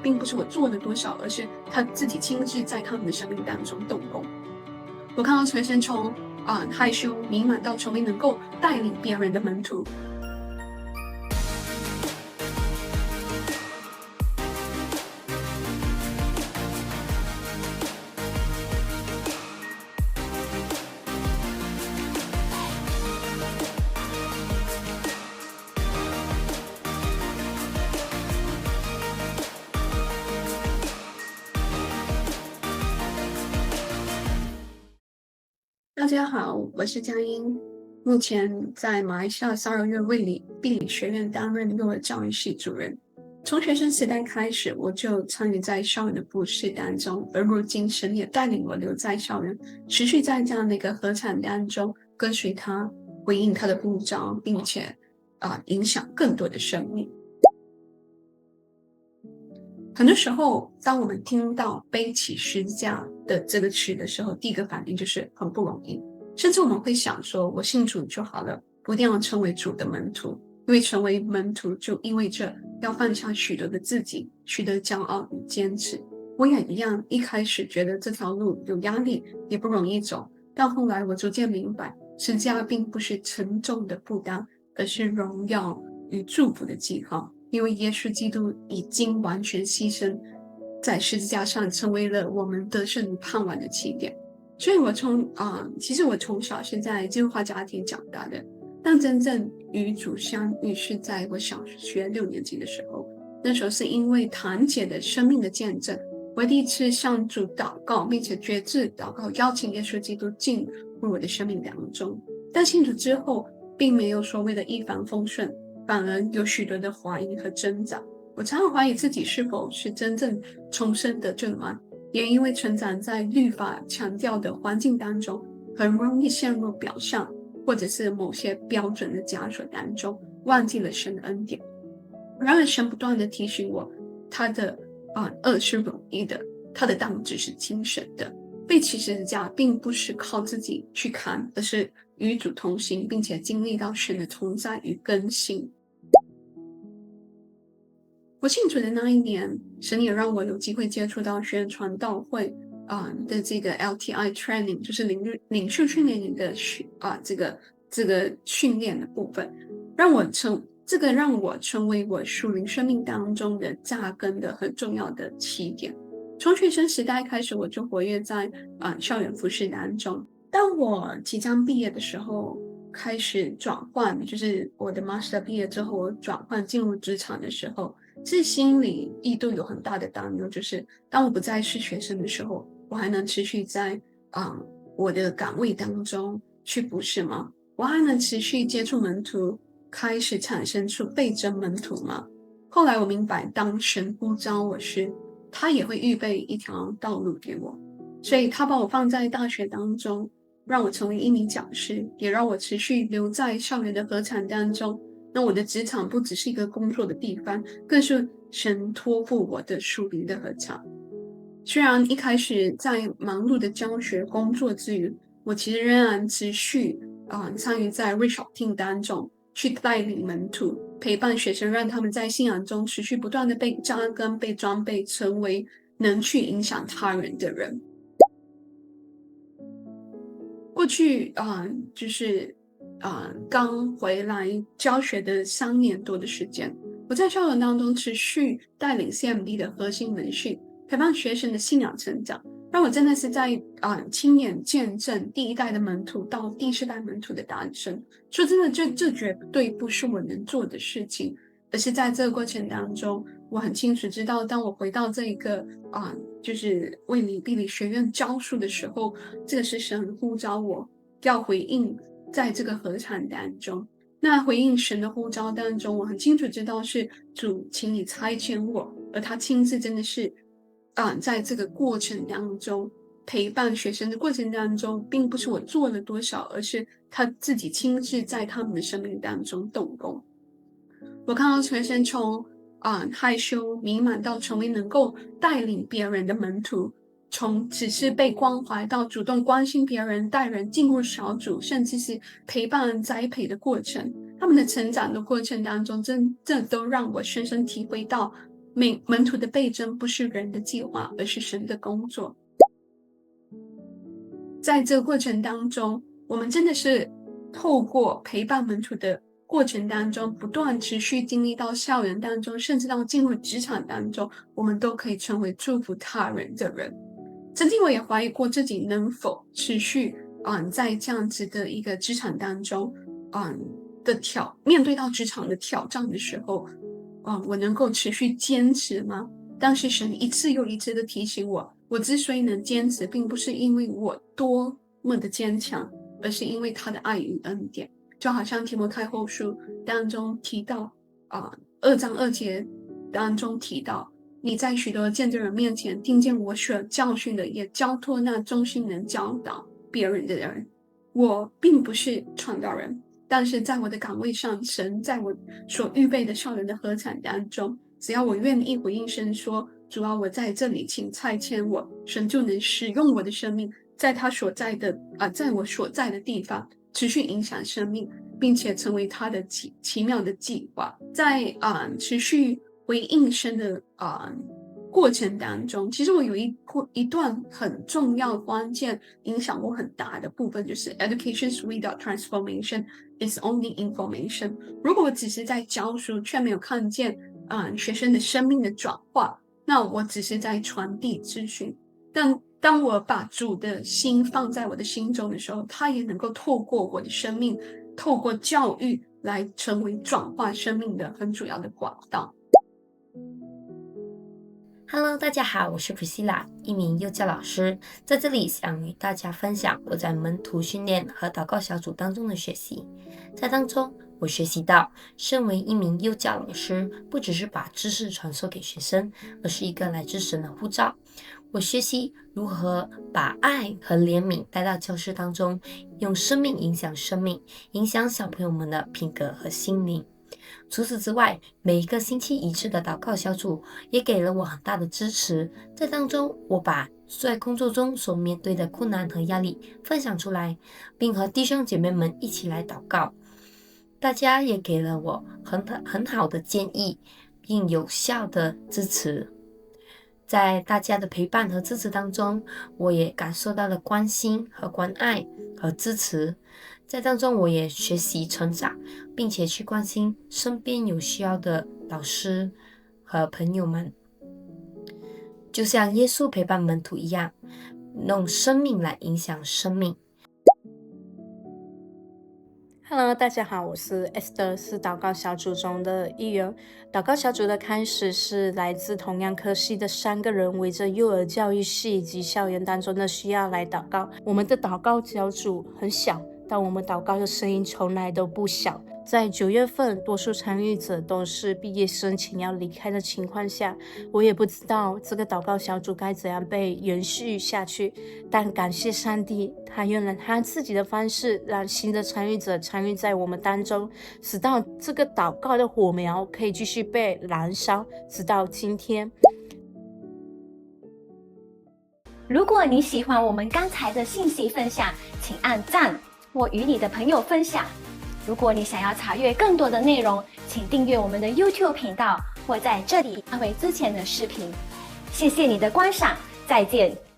并不是我做了多少，而是他自己亲自在他们的生命当中动工。我看到学生从害羞迷茫到成为能够带领别人的门徒。大家好，我是佳音，目前在马来西亚12月卫理学院担任幼儿教育系主任。从学生时代开始，我就参与在校园的服事当中，而如今神也带领我留在校园，持续在这样的一个合场当中，跟随他，回应他的呼召，并且影响更多的生命。很多时候，当我们听到背起十字架的这个词的时候，第一个反应就是很不容易，甚至我们会想说，我信主就好了，不一定要成为主的门徒，因为成为门徒就意味着要放下许多的自己，许多骄傲与坚持。我也一样，一开始觉得这条路有压力，也不容易走，但后来我逐渐明白，十字架并不是沉重的负担，而是荣耀与祝福的记号。因为耶稣基督已经完全牺牲在十字架上，成为了我们得胜与盼望的起点。所以其实我从小是在基督化家庭长大的，但真正与主相遇是在我小学6年级的时候。那时候是因为堂姐的生命的见证，我第一次向主祷告，并且决志祷告，邀请耶稣基督进入我的生命当中。但信主之后，并没有所谓的一帆风顺，反而有许多的怀疑和挣扎。我常常怀疑自己是否是真正重生的正案，也因为成长在律法强调的环境当中，很容易陷入表象或者是某些标准的枷锁当中，忘记了神的恩典。然而神不断的提醒我，他的恶是容易的，他的当指是精神的。背起十字架并不是靠自己去扛，而是与主同行，并且经历到神的同在与更新。我信主的那一年，神也让我有机会接触到宣传道会的这个 LTI training， 就是领袖训练营的这个训练的部分，让我成为我属灵生命当中的扎根的很重要的起点。从学生时代开始，我就活跃在校园服事当中。当我即将毕业的时候，开始转换，就是我的 master 毕业之后，我转换进入职场的时候，其实心里一度有很大的担忧，就是当我不再是学生的时候，我还能持续在我的岗位当中去服事吗？我还能持续接触门徒，开始产生出倍增门徒吗？后来我明白，当神呼召我时，他也会预备一条道路给我，所以他把我放在大学当中，让我成为一名讲师，也让我持续留在校园的合场当中。那我的职场不只是一个工作的地方，更是神托付我的属灵的合场。虽然一开始在忙碌的教学工作之余，我其实仍然持续参与在 reach out team 当中，去带领门徒，陪伴学生，让他们在信仰中持续不断的被扎根、被装备，成为能去影响他人的人。过去刚回来教学的3年多的时间，我在校园当中持续带领 CMD 的核心门训，陪伴学生的信仰成长，让我真的是在亲眼见证第一代的门徒到第4代门徒的诞生。说真的，这绝对不是我能做的事情，而是在这个过程当中，我很清楚知道，当我回到这个就是卫理地理学院教书的时候，这个是神呼召我要回应在这个合场当中。那回应神的呼召当中，我很清楚知道是主请你差遣我，而他亲自真的是在这个过程当中陪伴学生的过程当中，并不是我做了多少，而是他自己亲自在他们的生命当中动工。我看到学生从害羞迷茫到成为能够带领别人的门徒，从只是被关怀到主动关心别人，带人进入小组，甚至是陪伴栽培的过程，他们的成长的过程当中，这都让我深深体会到门徒的倍增不是人的计划，而是神的工作。在这个过程当中，我们真的是透过陪伴门徒的过程当中，不断持续经历到校园当中，甚至到进入职场当中，我们都可以成为祝福他人的人。曾经我也怀疑过自己能否持续在这样子的一个职场当中面对到职场的挑战的时候，我能够持续坚持吗？但是神一次又一次的提醒我，我之所以能坚持，并不是因为我多么的坚强，而是因为他的爱与恩典。就好像提摩太后书当中提到2章2节当中提到，你在许多见证人面前听见我所教训的，也交托那忠心能教导别人的人。我并不是传道人，但是在我的岗位上，神在我所预备的校园的合场当中，只要我愿意回应神说，主啊，我在这里，请差遣我，神就能使用我的生命，在他所在的在我所在的地方持续影响生命，并且成为他的奇妙的计划。在持续回应神的过程当中，其实我有一段很重要关键影响我很大的部分，就是 education without transformation is only information。 如果我只是在教书，却没有看见学生的生命的转化，那我只是在传递资讯。但当我把主的心放在我的心中的时候，他也能够透过我的生命，透过教育来成为转化生命的很主要的管道。Hello， 大家好，我是 Priscilla， 一名幼教老师，在这里想与大家分享我在门徒训练和祷告小组当中的学习。在当中，我学习到，身为一名幼教老师，不只是把知识传授给学生，而是一个来自神的呼召。我学习如何把爱和怜悯带到教室当中，用生命影响生命，影响小朋友们的品格和心灵。除此之外，每一个星期一次的祷告小组也给了我很大的支持。在当中，我把在工作中所面对的困难和压力分享出来，并和弟兄姐妹们一起来祷告。大家也给了我很好的建议，并有效的支持。在大家的陪伴和支持当中，我也感受到了关心和关爱和支持。在当中，我也学习成长，并且去关心身边有需要的老师和朋友们，就像耶稣陪伴门徒一样，用生命来影响生命。Hello， 大家好，我是 Esther， 是祷告小组中的一员。祷告小组的开始是来自同样科系的3个人，围着幼儿教育系以及校园当中的需要来祷告。我们的祷告小组很小，但我们祷告的声音从来都不小。在9月份，多数参与者都是毕业生前要离开的情况下，我也不知道这个祷告小组该怎样被延续下去。但感谢上帝，他用了他自己的方式，让新的参与者参与在我们当中，使到这个祷告的火苗可以继续被燃烧，直到今天。如果你喜欢我们刚才的信息分享，请按赞或与你的朋友分享。如果你想要查阅更多的内容，请订阅我们的 YouTube 频道，或在这里看回之前的视频。谢谢你的观赏，再见。